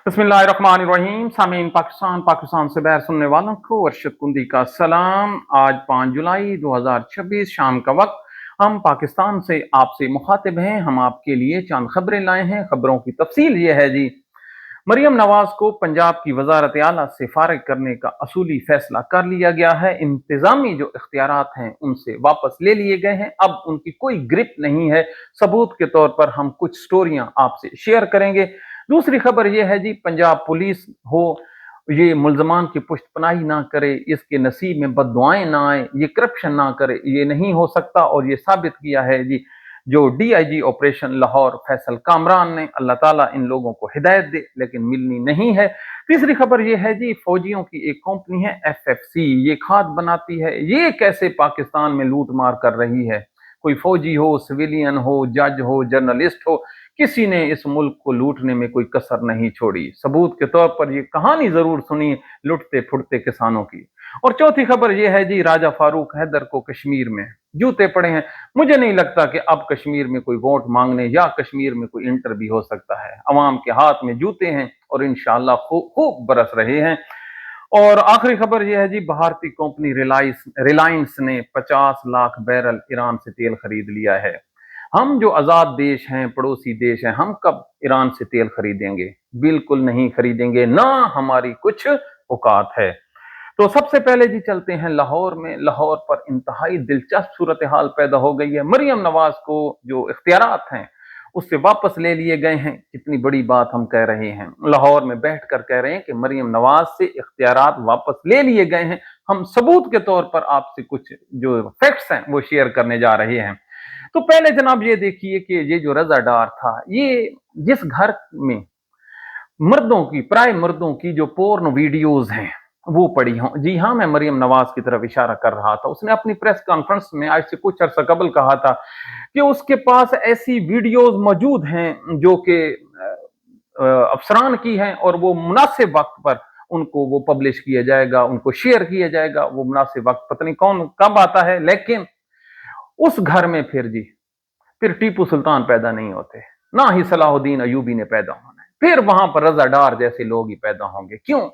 बिस्मिल्लाहिर्रहमानिर्रहीम। सामीन पाकिस्तान से बाहर सुनने वालों को अरशद कुंदी का सलाम। आज 5 जुलाई 2026 शाम का वक्त हम पाकिस्तान से आपसे मुखातिब हैं। हम आपके लिए चंद खबरें लाए हैं। खबरों की तफसील ये है जी, मरियम नवाज को पंजाब की वजारत आला से फारिग करने का असूली फैसला कर लिया गया है। इंतजामी जो इख्तियारात हैं उनसे वापस ले लिए गए हैं। अब उनकी कोई ग्रिप नहीं है। सबूत के तौर पर हम कुछ स्टोरियां आपसे शेयर करेंगे। दूसरी खबर यह है जी, पंजाब पुलिस हो ये मुल्जमान की पुष्टपनाही ना करे, इसके नसीब में बददुआएं ना आए, ये करप्शन ना करे, ये नहीं हो सकता। और ये साबित किया है जी जो डीआईजी ऑपरेशन लाहौर फैसल कामरान ने। अल्लाह ताला इन लोगों को हिदायत दे, लेकिन मिलनी नहीं है। तीसरी खबर यह है जी, फौजियों की एक कंपनी है एफएफसी, ये खाद बनाती है। ये कैसे पाकिस्तान में लूट मार कर रही है। कोई फौजी हो, सिविलियन हो, जज हो, जर्नलिस्ट हो, किसी ने इस मुल्क को लूटने में कोई कसर नहीं छोड़ी। सबूत के तौर पर ये कहानी जरूर सुनिए लुटते फुटते किसानों की। और चौथी खबर यह है जी, राजा फारूक हैदर को कश्मीर में जूते पड़े हैं। मुझे नहीं लगता कि अब कश्मीर में कोई वोट मांगने या कश्मीर में कोई इंटर भी हो सकता है। अवाम के हाथ में जूते हैं और इंशाल्लाह खूब बरस रहे हैं। और आखिरी खबर यह है जी, भारतीय कंपनी रिलायंस ने 50 लाख बैरल ईरान से तेल खरीद लिया है। हम जो आजाद देश हैं, पड़ोसी देश हैं, हम कब ईरान से तेल खरीदेंगे? बिल्कुल नहीं खरीदेंगे, ना हमारी कुछ औकात है। तो सबसे पहले जी चलते हैं लाहौर में। लाहौर पर इंतहाई दिलचस्प सूरत हाल पैदा हो गई है। मरियम नवाज को जो इख्तियारात हैं उससे वापस ले लिए गए हैं। कितनी बड़ी बात हम कह रहे हैं, लाहौर में बैठकर कह रहे हैं कि मरियम नवाज से इख्तियारात वापस ले लिए गए हैं। हम सबूत के तौर पर आपसे कुछ जो फैक्ट्स हैं वो शेयर करने जा रहे हैं। तो पहले जनाब ये देखिए कि ये जो रजादार था, ये जिस घर में मर्दों की, प्राय मर्दों की जो पोर्न वीडियोज हैं वो पड़ी हों। जी हाँ, मैं मरियम नवाज की तरफ इशारा कर रहा था। उसने अपनी प्रेस कॉन्फ्रेंस में आज से कुछ अर्सा कबल कहा था कि उसके पास ऐसी वीडियोज मौजूद हैं जो कि अफसरान की हैं और वो मुनासिब वक्त पर उनको वो पब्लिश किया जाएगा, उनको शेयर किया जाएगा। वो मुनासिब वक्त पता नहीं कौन कब आता है, लेकिन उस घर में फिर टीपू सुल्तान पैदा नहीं होते, ना ही सलाहुद्दीन अयूबी ने पैदा होना है। फिर वहां पर रजादार जैसे लोग ही पैदा होंगे। क्यों?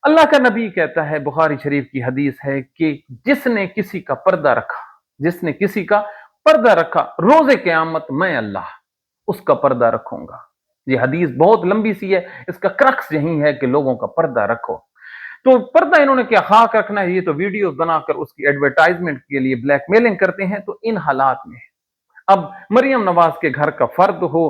अल्लाह का नबी कहता है, बुखारी शरीफ की हदीस है कि जिसने किसी का पर्दा रखा, जिसने किसी का पर्दा रखा, रोजे क़यामत मैं अल्लाह उसका पर्दा रखूंगा। ये हदीस बहुत लंबी सी है, इसका क्रक्स यही है कि लोगों का पर्दा रखो। तो पर्दा इन्होंने क्या खाक रखना है, ये तो वीडियो बनाकर उसकी एडवर्टाइजमेंट के लिए ब्लैकमेलिंग करते हैं। तो इन हालात में अब मरियम नवाज के घर का फर्द हो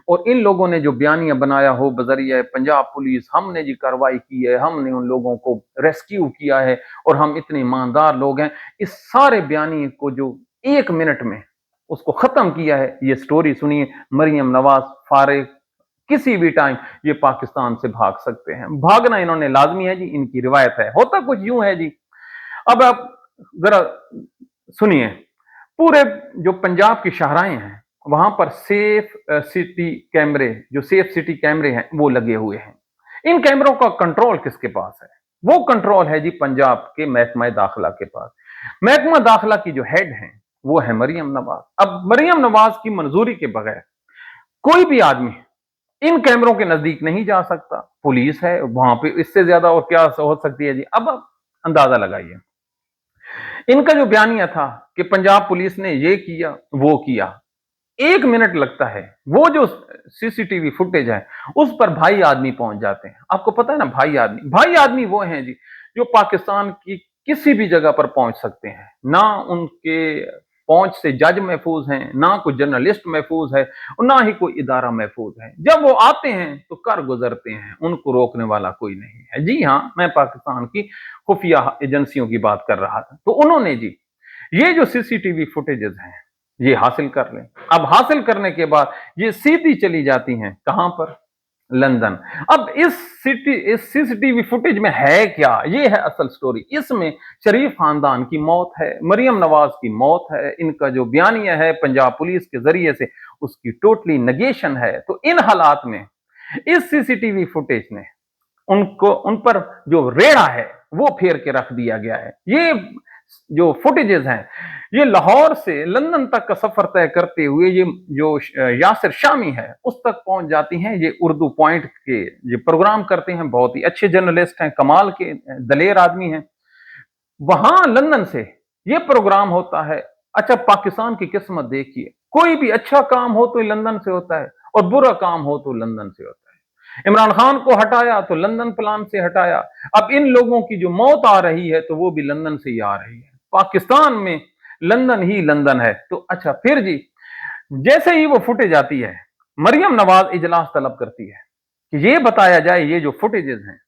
और इन लोगों ने जो बयानिया बनाया हो बजरिया पंजाब पुलिस, हमने जी कार्रवाई की है, हमने उन लोगों को रेस्क्यू किया है और हम इतने ईमानदार लोग हैं, इस सारे बयानी को जो 1 मिनट में उसको खत्म किया है, ये स्टोरी सुनिए। मरियम नवाज फारिग किसी भी टाइम ये पाकिस्तान से भाग सकते हैं। भागना इन्होंने लाजमी है जी, इनकी रिवायत है। होता कुछ यूं है जी, अब आप जरा सुनिए। पूरे जो पंजाब की शाहराएं हैं वहां पर सेफ सिटी कैमरे, जो सेफ सिटी कैमरे हैं वो लगे हुए हैं। इन कैमरों का कंट्रोल किसके पास है? वो कंट्रोल है जी पंजाब के महकमा दाखिला के पास। महकमा दाखिला की जो हेड है वो है मरियम नवाज। अब मरियम नवाज की मंजूरी के बगैर कोई भी आदमी इन कैमरों के नजदीक नहीं जा सकता। पुलिस है वहां पे, इससे ज्यादा और क्या हो सकती है जी। अब अंदाजा लगाइए, इनका जो बयानिया था कि पंजाब पुलिस ने ये किया वो किया, 1 मिनट लगता है। वो जो सीसीटीवी फुटेज है उस पर भाई आदमी पहुंच जाते हैं। आपको पता है ना, भाई आदमी वो हैं जी जो पाकिस्तान की किसी भी जगह पर पहुंच सकते हैं। ना उनके पहुंच से जज महफूज हैं, ना कोई जर्नलिस्ट महफूज है और ना ही कोई इदारा महफूज है। जब वो आते हैं तो कर गुजरते हैं, उनको रोकने वाला कोई नहीं है। जी हाँ, मैं पाकिस्तान की खुफिया एजेंसियों की बात कर रहा था। तो उन्होंने जी ये जो सीसीटीवी फुटेजेस हैं ये हासिल कर लें। अब हासिल करने के बाद ये सीधी चली जाती हैं कहां पर? लंदन। अब इस सीसीटीवी फुटेज में है क्या? ये है असल स्टोरी। इसमें शरीफ खानदान की मौत है, मरियम नवाज की मौत है, इनका जो बयानिया है पंजाब पुलिस के जरिए से उसकी टोटली नेगेशन है। तो इन हालात में इस सीसीटीवी फुटेज ने उन पर जो रेड़ा है वो फेर के रख दिया गया है। ये जो फुटेजेस हैं, ये लाहौर से लंदन तक का सफर तय करते हुए ये जो यासिर शामी है उस तक पहुंच जाती हैं। ये उर्दू पॉइंट के ये प्रोग्राम करते हैं, बहुत ही अच्छे जर्नलिस्ट हैं, कमाल के दलेर आदमी हैं। वहां लंदन से ये प्रोग्राम होता है। अच्छा, पाकिस्तान की किस्मत देखिए, कोई भी अच्छा काम हो तो लंदन से होता है और बुरा काम हो तो लंदन से होता है। इमरान खान को हटाया तो लंदन प्लान से हटाया। अब इन लोगों की जो मौत आ रही है तो वो भी लंदन से ही आ रही है। पाकिस्तान में लंदन ही लंदन है। तो अच्छा, फिर जी जैसे ही वो फुटेज आती है, मरियम नवाज इजलास तलब करती है कि ये बताया जाए ये जो फुटेजेस हैं,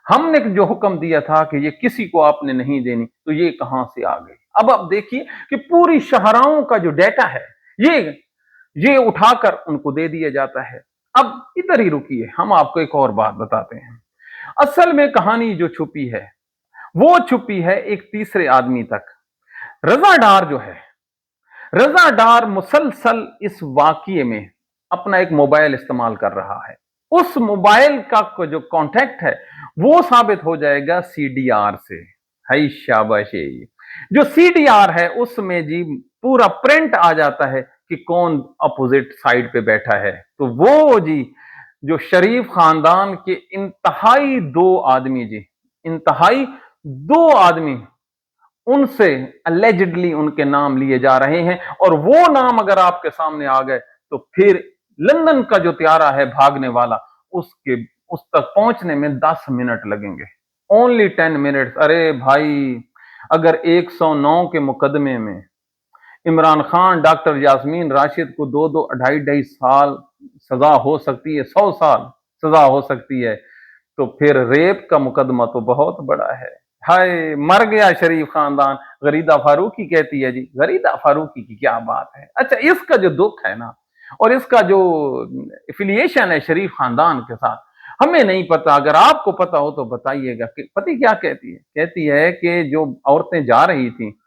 हमने जो हुक्म दिया था कि ये किसी को आपने नहीं देनी, तो ये कहां से आ गई। अब आप देखिए कि पूरी शाहराओं का जो डेटा है ये उठाकर उनको दे दिया जाता है। अब इधर ही रुकिए, हम आपको एक और बात बताते हैं। असल में कहानी जो छुपी है वो छुपी है एक तीसरे आदमी तक। रजा डार जो है, रजा डार मुसलसल इस वाकये में अपना एक मोबाइल इस्तेमाल कर रहा है। उस मोबाइल का जो कॉन्टेक्ट है वो साबित हो जाएगा सीडीआर से। है शाबाश। जो सीडीआर है उसमें जी पूरा प्रिंट आ जाता है कि कौन अपोजिट साइड पे बैठा है। तो वो जी जो शरीफ खानदान के इंतहाई दो आदमी जी, इंतहाई दो आदमी, उनसे अलेजिडली उनके नाम लिए जा रहे हैं। और वो नाम अगर आपके सामने आ गए तो फिर लंदन का जो त्यारा है भागने वाला, उस तक पहुंचने में 10 मिनट लगेंगे। Only 10 minutes. अरे भाई, अगर 109 के मुकदमे में इमरान खान, डॉक्टर यास्मीन राशिद को 2-2, 2.5 साल सजा हो सकती है, 100 साल सजा हो सकती है, तो फिर रेप का मुकदमा तो बहुत बड़ा है। हाय, मर गया शरीफ खानदान। गरीदा फारूकी कहती है जी, गरीदा फारूकी की क्या बात है। अच्छा, इसका जो दुख है ना और इसका जो एफिलिएशन है शरीफ खानदान के साथ, हमें नहीं पता। अगर आपको पता हो तो बताइएगा। कि पति क्या कहती है? कहती है कि जो औरतें जा रही थी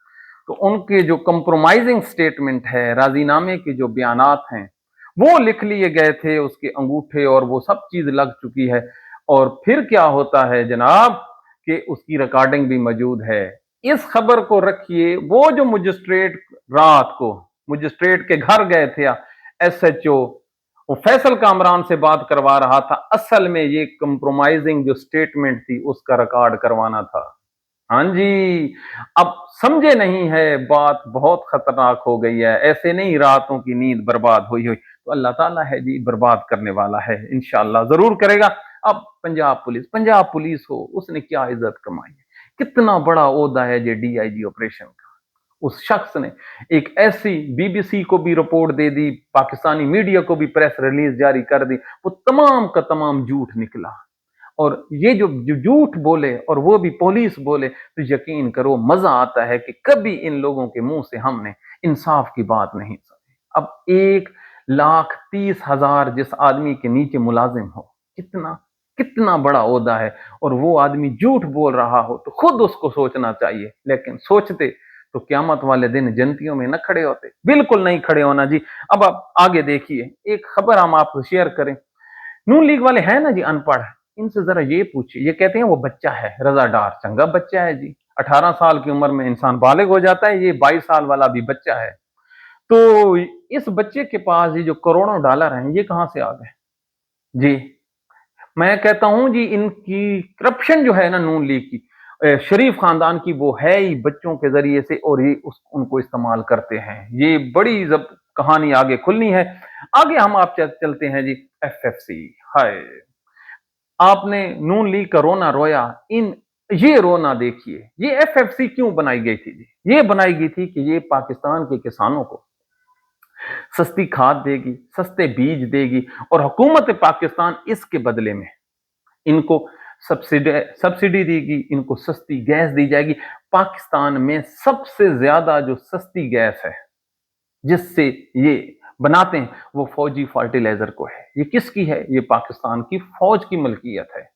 तो उनके जो कंप्रोमाइजिंग स्टेटमेंट है, राजीनामे के जो बयानात हैं, वो लिख लिए गए थे, उसके अंगूठे और वो सब चीज लग चुकी है। और फिर क्या होता है जनाब कि उसकी रिकॉर्डिंग भी मौजूद है। इस खबर को रखिए, वो जो मजिस्ट्रेट रात को मजिस्ट्रेट के घर गए थे, एसएचओ वो फैसल कामरान से बात करवा रहा था, असल में ये कंप्रोमाइजिंग जो स्टेटमेंट थी उसका रिकॉर्ड करवाना था। हाँ जी, अब समझे नहीं है, बात बहुत खतरनाक हो गई है। ऐसे नहीं रातों की नींद बर्बाद हुई हुई, तो अल्लाह ताला है जी, बर्बाद करने वाला है, इंशाअल्लाह जरूर करेगा। अब पंजाब पुलिस हो, उसने क्या इज्जत कमाई है, कितना बड़ा ओहदा है ये डीआईजी ऑपरेशन का। उस शख्स ने एक ऐसी बीबीसी को भी रिपोर्ट दे दी, पाकिस्तानी मीडिया को भी प्रेस रिलीज जारी कर दी, वो तमाम का तमाम झूठ निकला। और ये जो झूठ बोले और वो भी पुलिस बोले, तो यकीन करो मजा आता है कि कभी इन लोगों के मुंह से हमने इंसाफ की बात नहीं सुनी। अब 1,30,000 जिस आदमी के नीचे मुलाजिम हो, कितना कितना बड़ा ओहदा है, और वो आदमी झूठ बोल रहा हो तो खुद उसको सोचना चाहिए। लेकिन सोचते तो क्यामत वाले दिन जन्नतियों में न खड़े होते। बिल्कुल नहीं खड़े होना जी। अब आप आगे देखिए, एक खबर हम आपको शेयर करें। नून लीग वाले हैं ना जी अनपढ़, इनसे जरा ये पूछिए। ये कहते हैं वो बच्चा है, रजा डार चंगा बच्चा है जी, 18 साल की उम्र में इंसान बालिग हो जाता है, ये 22 साल वाला भी बच्चा है। तो इस बच्चे के पास ये जो करोड़ों डॉलर हैं, ये कहां से आ गए जी? मैं कहता हूं जी, इनकी करप्शन जो है ना नून लीग की, शरीफ खानदान की, वो है ही बच्चों के जरिए से, और ये उनको इस्तेमाल करते हैं। ये बड़ी जब कहानी आगे खुलनी है। आगे हम आप चलते हैं जी, एफएफसी। हाय, आपने नून लीग का रोना रोया, इन ये रोना देखिए। ये एफएफसी क्यों बनाई गई थी जी? ये बनाई गई थी कि ये पाकिस्तान के किसानों को सस्ती खाद देगी, सस्ते बीज देगी, और हुकूमत पाकिस्तान इसके बदले में इनको सब्सिडी देगी, इनको सस्ती गैस दी जाएगी। पाकिस्तान में सबसे ज्यादा जो सस्ती गैस है जिससे ये बनाते हैं वो फौजी फर्टिलाइजर को है। ये किसकी है? ये पाकिस्तान की फौज की मलकियत है।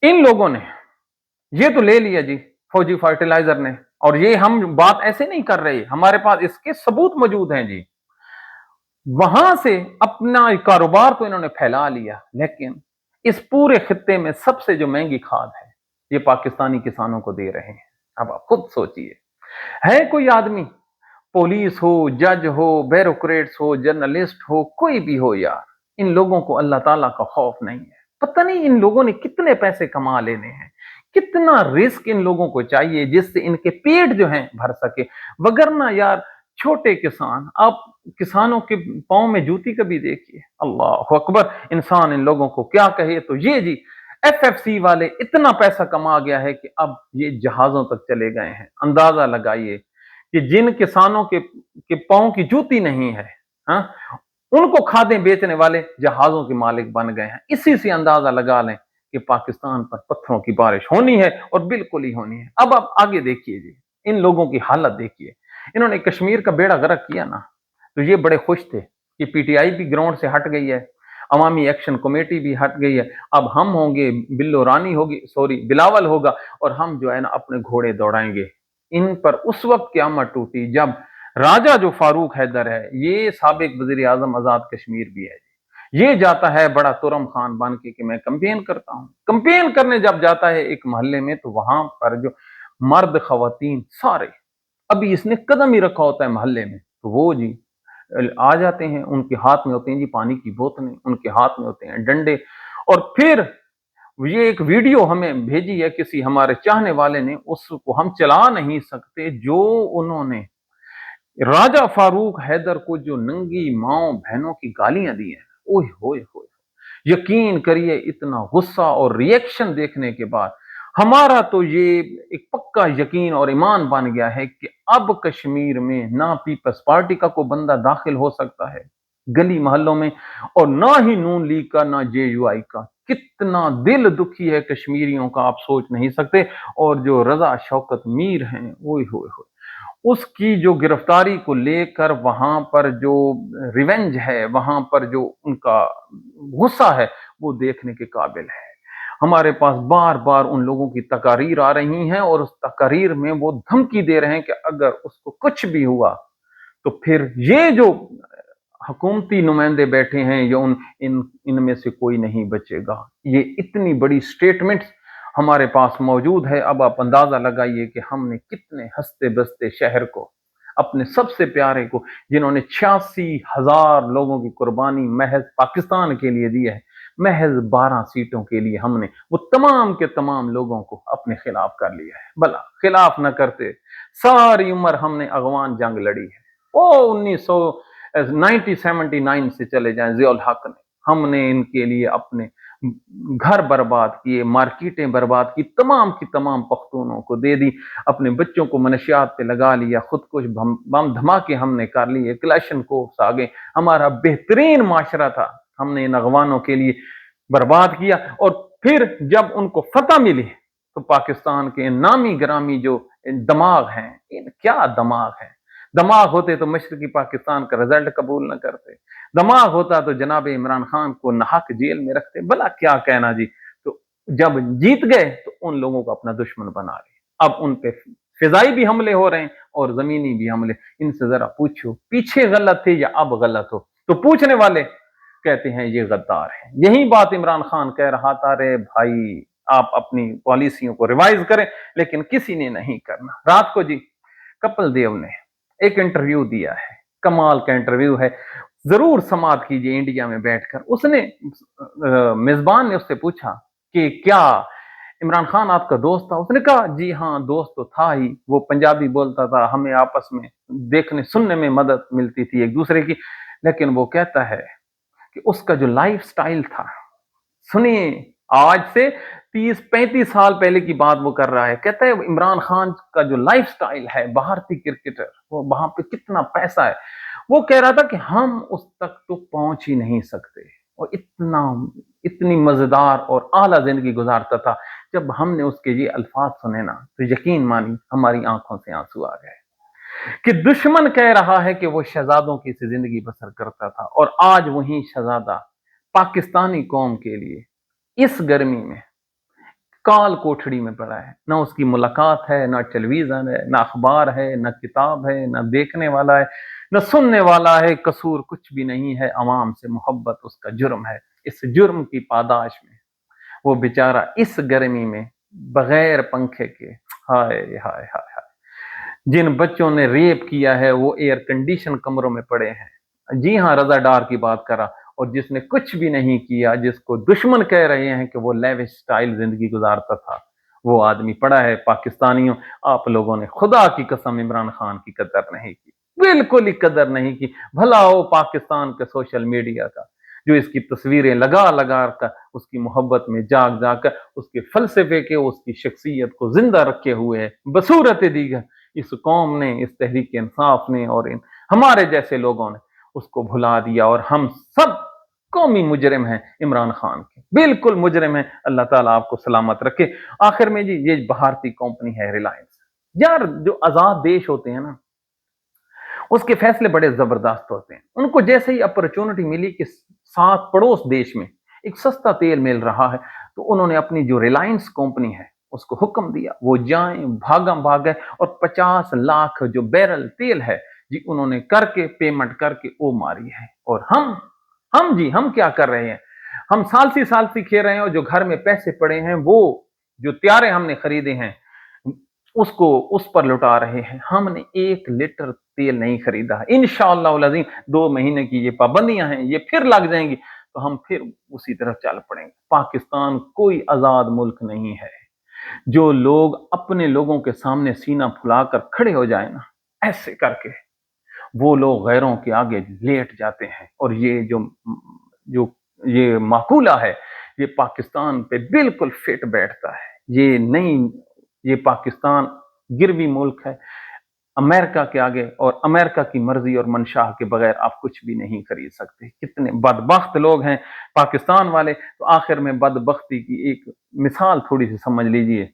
इन लोगों ने ये तो ले लिया जी, फौजी फर्टिलाइजर ने। और ये हम बात ऐसे नहीं कर रहे, हमारे पास इसके सबूत मौजूद हैं जी। वहां से अपना कारोबार तो इन्होंने फैला लिया, लेकिन इस पूरे खित्ते में सबसे जो महंगी खाद है ये पाकिस्तानी किसानों को दे रहे हैं। अब आप खुद सोचिए, है कोई आदमी, पुलिस हो, जज हो, ब्यूरोक्रेट्स हो, जर्नलिस्ट हो, कोई भी हो यार, इन लोगों को अल्लाह ताला का खौफ नहीं है। पता नहीं इन लोगों ने कितने पैसे कमा लेने हैं, कितना रिस्क इन लोगों को चाहिए जिससे इनके पेट जो हैं भर सके। वगरना यार छोटे किसान, आप किसानों के पाँव में जूती कभी देखिए, अल्लाह अकबर। इंसान इन लोगों को क्या कहे। तो ये जी एफएफसी वाले इतना पैसा कमा गया है कि अब ये जहाजों तक चले गए हैं। अंदाजा लगाइए कि जिन किसानों के पांव की जूती नहीं है, हाँ, उनको खादें बेचने वाले जहाजों के मालिक बन गए हैं। इसी से अंदाजा लगा लें कि पाकिस्तान पर पत्थरों की बारिश होनी है और बिल्कुल ही होनी है। अब आप आगे देखिए जी, इन लोगों की हालत देखिए। इन्होंने कश्मीर का बेड़ा गर्क किया ना, तो ये बड़े खुश थे कि पीटीआई भी ग्राउंड से हट गई है, अवामी एक्शन कमेटी भी हट गई है, अब हम होंगे, बिल्लो रानी होगी, सॉरी बिलावल होगा, और हम जो है ना अपने घोड़े दौड़ाएंगे। इन पर उस वक्त क़यामत टूटी जब राजा जो फारूक हैदर है, ये साबिक वजीर आजम आजाद कश्मीर भी है, ये जाता है बड़ा तुरम खान बन के कि मैं कंपेन करता हूं। कंपेन करने जब जाता है एक मोहल्ले में, तो वहां पर जो मर्द खवातीन सारे, अभी इसने कदम ही रखा होता है मोहल्ले में, तो वो जी आ जाते हैं। उनके हाथ में होते हैं जी पानी की बोतलें, उनके हाथ में होते हैं डंडे। और फिर ये एक वीडियो हमें भेजी है किसी हमारे चाहने वाले ने, उसको हम चला नहीं सकते, जो उन्होंने राजा फारूक हैदर को जो नंगी माओ बहनों की गालियां दी हैं, ओए होए होए, यकीन करिए इतना गुस्सा और रिएक्शन देखने के बाद हमारा तो ये एक पक्का यकीन और ईमान बन गया है कि अब कश्मीर में ना पीपल्स पार्टी का कोई बंदा दाखिल हो सकता है गली मोहल्लों में, और ना ही नून लीग का, ना जेयूआई का। कितना दिल दुखी है कश्मीरियों का, आप सोच नहीं सकते। और जो रजा शौकत मीर हैं, ओए होए होए, उसकी जो गिरफ्तारी को लेकर वहां पर जो रिवेंज है, वहां पर जो उनका गुस्सा है, वो देखने के काबिल है। हमारे पास बार बार उन लोगों की तकारीर आ रही हैं, और उस तकारीर में वो धमकी दे रहे हैं कि अगर उसको कुछ भी हुआ तो फिर ये जो हुकूमती नुमाइंदे बैठे हैं, या इनमें से कोई नहीं बचेगा। ये इतनी बड़ी स्टेटमेंट हमारे पास मौजूद है। अब आप अंदाजा लगाइए कि हमने कितने हंसते बसते शहर को, अपने सबसे प्यारे को, जिन्होंने 86,000 लोगों की कुर्बानी महज पाकिस्तान के लिए दी है, महज 12 सीटों के लिए हमने वो तमाम के तमाम लोगों को अपने खिलाफ कर लिया है। भला खिलाफ न करते, सारी उम्र हमने अगवान जंग लड़ी है। ओ 1979 से चले जाएं, जियाउल हक ने, हमने इनके लिए अपने घर बर्बाद किए, मार्केटें बर्बाद की तमाम पख्तूनों को दे दी, अपने बच्चों को मनशियात पे लगा लिया, खुद कुछ बम धमाके हमने कर लिए, क्लैशन कोर्स आ गए। हमारा बेहतरीन माशरा था, हमने इन अगवानों के लिए बर्बाद किया। और फिर जब उनको फतह मिली, तो पाकिस्तान के नामी ग्रामी जो दमाग हैं, इन क्या दमाग है, दमाग होते तो मशरकी पाकिस्तान का रिजल्ट कबूल न करते, दमाग होता तो जनाब इमरान खान को नाहक जेल में रखते। भला क्या कहना जी। तो जब जीत गए तो उन लोगों को अपना दुश्मन बना रहे, अब उन पे फिजाई भी हमले हो रहे हैं और जमीनी भी हमले। इनसे जरा पूछो पीछे गलत थे या अब गलत हो, तो पूछने वाले कहते हैं ये गद्दार है। यही बात इमरान खान कह रहा था, रे भाई आप अपनी पॉलिसियों को रिवाइज करें, लेकिन किसी ने नहीं करना। रात को जी कपिल देव ने एक इंटरव्यू दिया है, कमाल का इंटरव्यू है, जरूर समाप्त कीजिए इंडिया में बैठकर। उसने मेजबान ने उससे पूछा कि क्या इमरान खान आपका दोस्त था? उसने कहा जी हाँ दोस्त तो था ही, वो पंजाबी बोलता था, हमें आपस में देखने सुनने में मदद मिलती थी एक दूसरे की। लेकिन वो कहता है कि उसका जो लाइफ स्टाइल था, सुनिए, आज से 30-35 साल पहले की बात वो कर रहा है। कहता है इमरान खान का जो लाइफ स्टाइल है, भारतीय क्रिकेटर, वो वहां पे कितना पैसा है, वो कह रहा था कि हम उस तक तो पहुंच ही नहीं सकते। और इतनी मजेदार और आला जिंदगी गुजारता था। जब हमने उसके ये अल्फाज सुने ना, तो यकीन मानी हमारी आंखों से आंसू आ गए कि दुश्मन कह रहा है कि वो शहजादों की सी जिंदगी बसर करता था, और आज वही शहजादा पाकिस्तानी कौम के लिए इस गर्मी में काल कोठड़ी में पड़ा है। ना उसकी मुलाकात है, ना टेलीविजन है, ना अखबार है, ना किताब है, ना देखने वाला है, ना सुनने वाला है। कसूर कुछ भी नहीं है, अवाम से मोहब्बत उसका जुर्म है। इस जुर्म की पादाश में वो बेचारा इस गर्मी में बगैर पंखे के हाय हाय हाय हाय। जिन बच्चों ने रेप किया है वो एयर कंडीशन कमरों में पड़े हैं। जी हाँ, रजा डार की बात करा। और जिसने कुछ भी नहीं किया, जिसको दुश्मन कह रहे हैं कि वो लेविश स्टाइल जिंदगी गुजारता था, वो आदमी पड़ा है। पाकिस्तानियों, आप लोगों ने खुदा की कसम इमरान खान की कदर नहीं की, बिल्कुल ही कदर नहीं की। भला हो पाकिस्तान के सोशल मीडिया का, जो इसकी तस्वीरें लगा लगा कर उसकी मोहब्बत में जाग जाग कर उसके फलसफे के, उसकी शख्सियत को जिंदा रखे हुए है। बसूरत दीगर इस कौम ने, इस तहरीक इंसाफ ने और इन हमारे जैसे लोगों ने उसको भुला दिया। और हम सब कौमी मुजरिम हैं इमरान खान के, बिल्कुल मुजरिम हैं। अल्लाह ताला आपको सलामत रखे। आखिर में जी, ये भारतीय कंपनी है रिलायंस। यार, जो आजाद देश होते हैं ना, उसके फैसले बड़े जबरदस्त होते हैं। उनको जैसे ही अपॉर्चुनिटी मिली कि साथ पड़ोस देश में एक सस्ता तेल मिल रहा है, तो उन्होंने अपनी जो रिलायंस कंपनी है उसको हुक्म दिया, वो जाएं भागम भागे और 50 लाख जो बैरल तेल है जी, उन्होंने करके पेमेंट करके वो मारी है। और हम जी, हम क्या कर रहे हैं? हम साल सी खेल रहे हैं, और जो घर में पैसे पड़े हैं वो जो त्यारे हमने खरीदे हैं उसको उस पर लुटा रहे हैं। हमने 1 लीटर तेल नहीं खरीदा है। इंशाअल्लाह अज़ीम 2 महीने की ये पाबंदियां हैं, ये फिर लग जाएंगी तो हम फिर उसी तरफ चल पड़ेंगे। पाकिस्तान कोई आजाद मुल्क नहीं है। जो लोग अपने लोगों के सामने सीना फुलाकर खड़े हो जाए ना, ऐसे करके, वो लोग गैरों के आगे लेट जाते हैं। और ये जो जो ये माकूला है, ये पाकिस्तान पे बिल्कुल फिट बैठता है। ये नहीं, ये पाकिस्तान गिरवी मुल्क है अमेरिका के आगे, और अमेरिका की मर्जी और मंशा के बगैर आप कुछ भी नहीं खरीद सकते। कितने बदबख्त लोग हैं पाकिस्तान वाले। तो आखिर में बदबख्ती की एक मिसाल थोड़ी सी समझ लीजिए।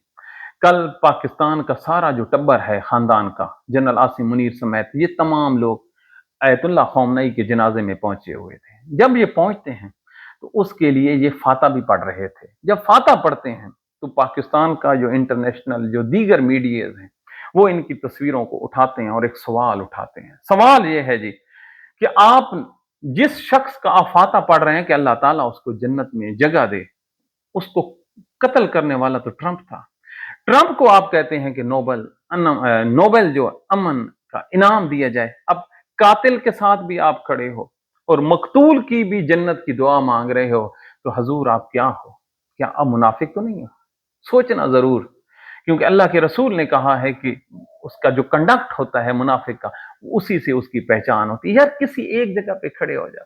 कल पाकिस्तान का सारा जो टब्बर है खानदान का, जनरल आसिम मुनीर समेत, ये तमाम लोग आयतुल्लाह खौमनई के जनाजे में पहुंचे हुए थे। जब ये पहुंचते हैं तो उसके लिए ये फाता भी पढ़ रहे थे। जब फाता पढ़ते हैं तो पाकिस्तान का जो इंटरनेशनल जो दीगर मीडियाज हैं वो इनकी तस्वीरों को उठाते हैं और एक सवाल उठाते हैं। सवाल ये है जी कि आप जिस शख्स का आप फाता पढ़ रहे हैं कि अल्लाह ताला उसको जन्नत में जगह दे, उसको कत्ल करने वाला तो ट्रंप था। ट्रंप को आप कहते हैं कि नोबेल जो अमन का इनाम दिया जाए। अब कातिल के साथ भी आप खड़े हो और मकतूल की भी जन्नत की दुआ मांग रहे हो, तो हजूर आप क्या हो? क्या आप मुनाफिक तो नहीं हो? सोचना जरूर। क्योंकि अल्लाह के रसूल ने कहा है कि उसका जो कंडक्ट होता है मुनाफिक का, उसी से उसकी पहचान होती है। यार, किसी एक जगह पे खड़े हो जा।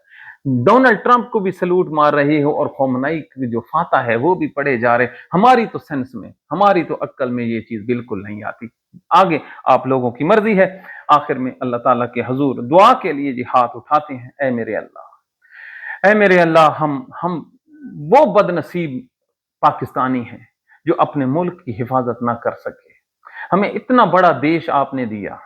डोनाल्ड ट्रंप को भी सलूट मार रहे हो और खौमनई जो फाता है वो भी पढ़े जा रहे। हमारी तो सेंस में, हमारी तो अक्ल में ये चीज बिल्कुल नहीं आती। आगे आप लोगों की मर्जी है। आखिर में अल्लाह ताला के हजूर दुआ के लिए जी हाथ उठाते हैं। ऐ मेरे अल्लाह, ऐ मेरे अल्लाह, हम वो बदनसीब पाकिस्तानी हैं जो अपने मुल्क की हिफाजत ना कर सके। हमें इतना बड़ा देश आपने दिया,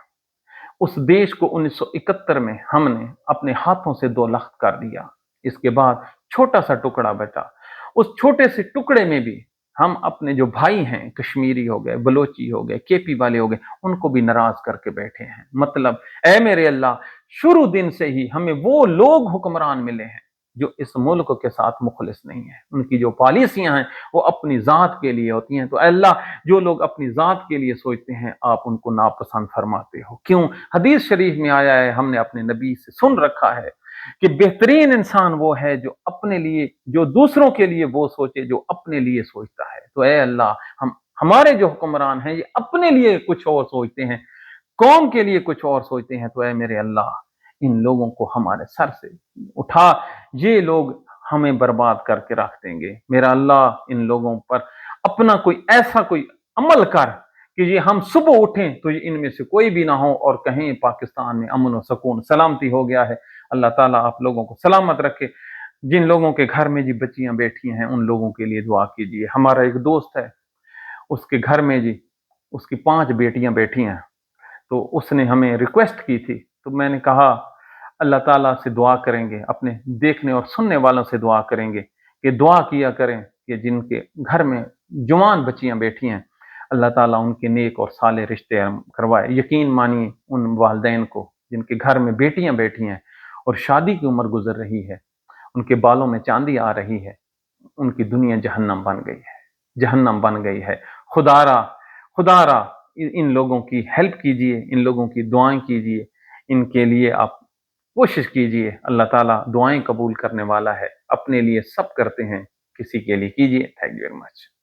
उस देश को 1971 में हमने अपने हाथों से दो लख्त कर दिया। इसके बाद छोटा सा टुकड़ा बचा। उस छोटे से टुकड़े में भी हम अपने जो भाई हैं, कश्मीरी हो गए, बलोची हो गए, केपी वाले हो गए, उनको भी नाराज करके बैठे हैं। मतलब ऐ मेरे अल्लाह, शुरू दिन से ही हमें वो लोग हुक्मरान मिले हैं जो इस मुल्क के साथ मुखलिस नहीं है। उनकी जो पॉलिसियां हैं वो अपनी जात के लिए होती हैं। तो अल्लाह, जो लोग अपनी जात के लिए सोचते हैं आप उनको नापसंद फरमाते हो। क्यों? हदीस शरीफ में आया है, हमने अपने नबी से सुन रखा है कि बेहतरीन इंसान वो है जो अपने लिए, जो दूसरों के लिए वो सोचे जो अपने लिए सोचता है। तो ऐ अल्लाह, हम हमारे जो हुक्मरान हैं ये अपने लिए कुछ और सोचते हैं, कौम के लिए कुछ और सोचते हैं। तो ऐ मेरे अल्लाह, इन लोगों को हमारे सर से उठा। ये लोग हमें बर्बाद करके रख देंगे। मेरा अल्लाह, इन लोगों पर अपना कोई ऐसा कोई अमल कर कि ये हम सुबह उठें तो ये इनमें से कोई भी ना हो और कहें पाकिस्तान में अमन और सुकून सलामती हो गया है। अल्लाह ताला आप लोगों को सलामत रखे। जिन लोगों के घर में जी बच्चियां बैठी हैं उन लोगों के लिए दुआ कीजिए। हमारा एक दोस्त है, उसके घर में जी उसकी 5 बेटियां बैठी हैं। तो उसने हमें रिक्वेस्ट की थी, तो मैंने कहा अल्लाह ताला से दुआ करेंगे, अपने देखने और सुनने वालों से दुआ करेंगे कि दुआ किया करें कि जिनके घर में जवान बच्चियां बैठी हैं, अल्लाह ताला उनके नेक और साले रिश्ते करवाए। यकीन मानिए उन वालदैन को जिनके घर में बेटियां बैठी हैं और शादी की उम्र गुजर रही है, उनके बालों में चांदी आ रही है, उनकी दुनिया जहन्नम बन गई है, जहन्नम बन गई है। खुदारा खुदारा ان لوگوں کی ہیلپ کیجئے، ان لوگوں کی دعائیں کیجئے، ان کے لیے آپ کوشش کیجئے۔ اللہ تعالیٰ دعائیں قبول کرنے والا ہے، اپنے لیے سب کرتے ہیں، کسی کے لیے کیجئے۔ Thank you very much.